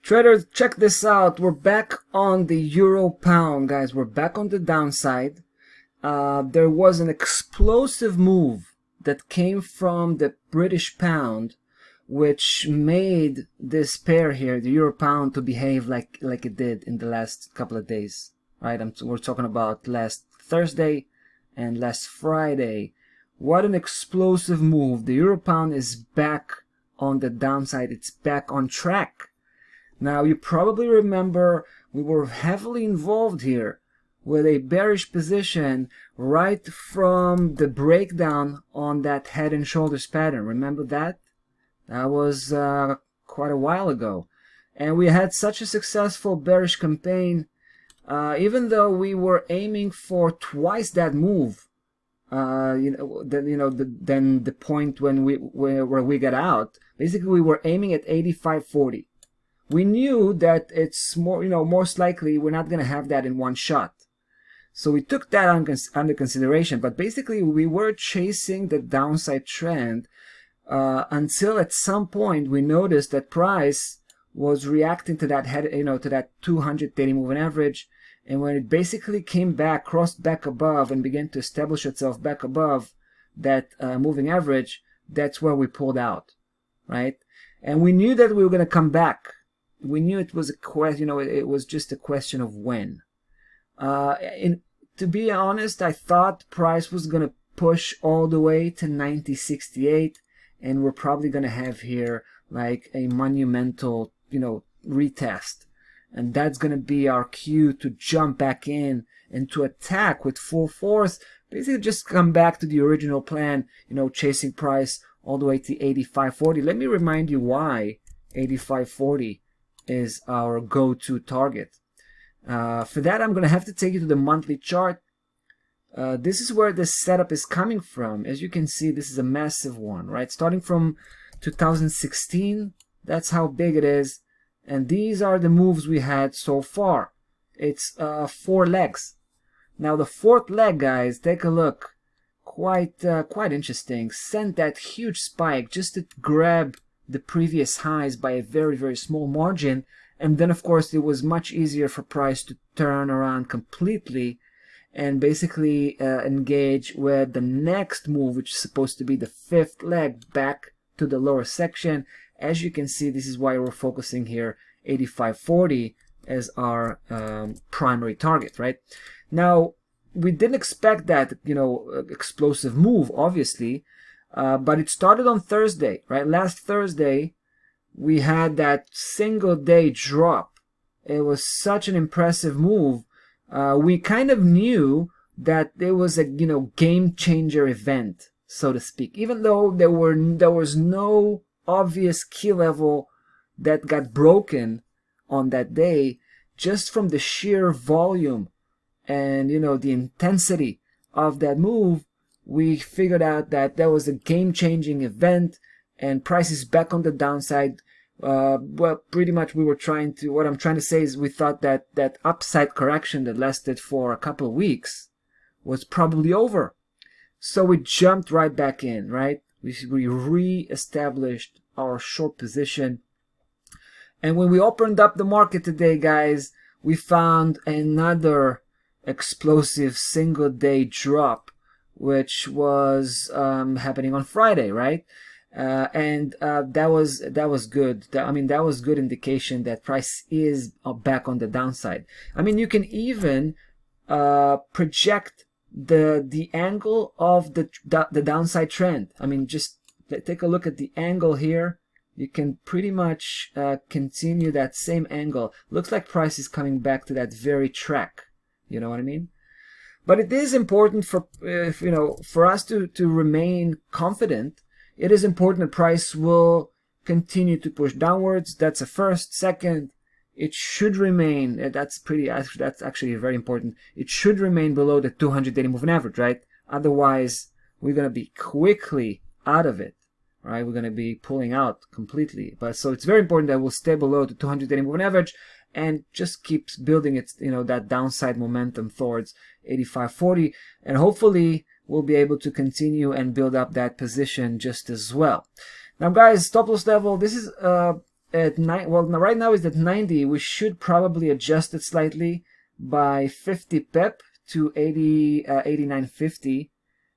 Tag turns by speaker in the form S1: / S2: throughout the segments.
S1: Traders, check this out. We're back on the euro pound, guys. We're back on the downside. There was an explosive move that came from the British pound, which made this pair here, the euro pound, to behave like it did in the last couple of days. Right? We're talking about last Thursday and last Friday. What an explosive move. The euro pound is back on the downside. It's back on track. Now, you probably remember we were heavily involved here with a bearish position right from the breakdown on that head and shoulders pattern. Remember that? That was quite a while ago. And we had such a successful bearish campaign, even though we were aiming for twice that move, than the point when where we got out. Basically, we were aiming at 85.40. We knew that it's most likely we're not going to have that in one shot. So we took that under consideration. But basically, we were chasing the downside trend until at some point we noticed that price was reacting to that head, to that 200-day moving average. And when it basically came back, crossed back above, and began to establish itself back above that moving average, that's where we pulled out, right? And we knew that we were going to come back. We knew it was a question, it was just a question of when. To be honest, I thought price was going to push all the way to 90.68, and we're probably going to have here like a monumental, retest. And that's going to be our cue to jump back in and to attack with full force. Basically just come back to the original plan, chasing price all the way to 85.40. Let me remind you why 85.40 is our go-to target. For that, I'm going to have to take you to the monthly chart. This is where this setup is coming from. As you can see, this is a massive one, right? Starting from 2016, that's how big it is. And these are the moves we had so far. It's 4 legs. Now the fourth leg, guys, take a look. Quite interesting. Sent that huge spike just to grab the previous highs by a very, very small margin. And then, of course, it was much easier for price to turn around completely and basically engage with the next move, which is supposed to be the fifth leg back to the lower section. As you can see, this is why we're focusing here 85.40 as our primary target, right? Now, we didn't expect that, explosive move, obviously, but it started on Thursday, right? Last Thursday, we had that single day drop. It was such an impressive move. We kind of knew that there was a, game changer event, so to speak, even though there was no obvious key level that got broken on that day. Just from the sheer volume and the intensity of that move, we figured out that there was a game-changing event and price is back on the downside. Well, pretty much what I'm trying to say is we thought that that upside correction that lasted for a couple of weeks was probably over. So we jumped right back in, right? We re-established our short position. And when we opened up the market today, guys, we found another explosive single day drop, which was happening on Friday, right? That was good. That was good indication that price is back on the downside. You can even project the angle of the downside trend. Just take a look at the angle here. You can pretty much continue that same angle. Looks like price is coming back to that very track. You know what I mean? But it is important for us to remain confident. It is important that price will continue to push downwards. That's a first. Second, it should remain. That's actually very important. It should remain below the 200-day moving average, right? Otherwise, we're gonna be quickly out of it. Right, we're going to be pulling out completely. But so it's very important that we'll stay below the 200-day moving average and just keeps building its, that downside momentum towards 85.40, and hopefully we'll be able to continue and build up that position just as well. Now, guys, stop loss level. This is at right now is at 90. We should probably adjust it slightly by 50 pip to 89.50,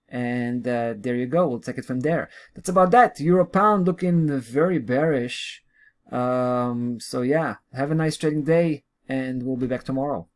S1: and there you go. We'll take it from there. That's about that. Euro pound looking very bearish. So yeah, have a nice trading day, and we'll be back tomorrow.